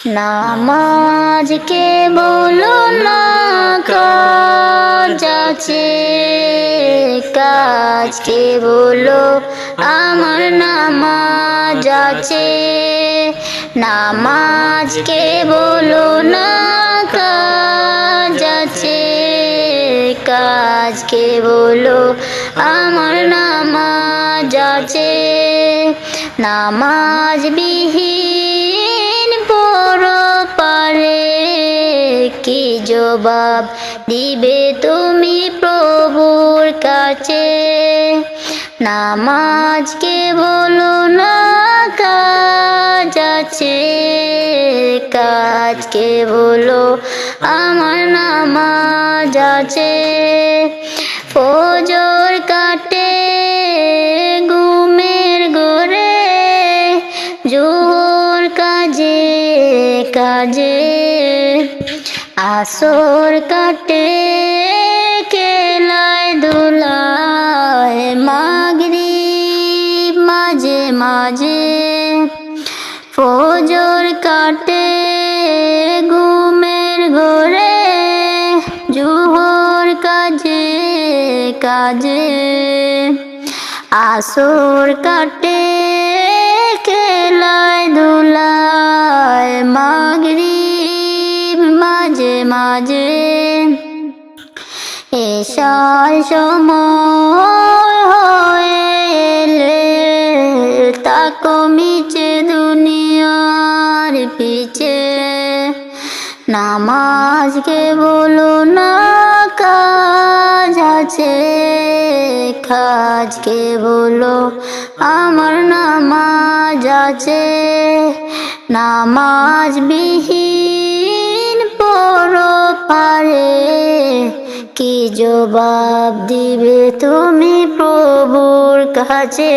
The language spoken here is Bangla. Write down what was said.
নামাজকে বলো না কাজ আছে, কাজকে বলো আমার নামাজ আছে। নামাজকে বলো না কাজ আছে, কাজকে বলো আমার নামাজ আছে। নামাজ বিহীন পরপারে কি জবাব দিবে তুমি প্রভুর কাছে? নামাজকে বলো না কাজ আছে, কাজকে বলো আমার নামাজ আছে। ফজর কাটে ঘুমের ঘরে, জোহর কাজে কাজে, আসর কাটে খেলায় ধুলায়, মাগরিব মাঝে মাঝে। ফজর কাটে ঘুমের ঘরে, জোহর কাজে কাজে, আসর কাটে খেলায় ধুলায়, মাগরিব মাঝে মাঝে। এশার সময় হলে তাকো মিছে দুনিয়ার পিছে। নামাজকে বলো না কাজ আছে, কাজকে বলো আমার নামাজ আছে। নামাজ বিহীন পরপারে কি জবাব দিবে তুমি প্রভুর কাছে?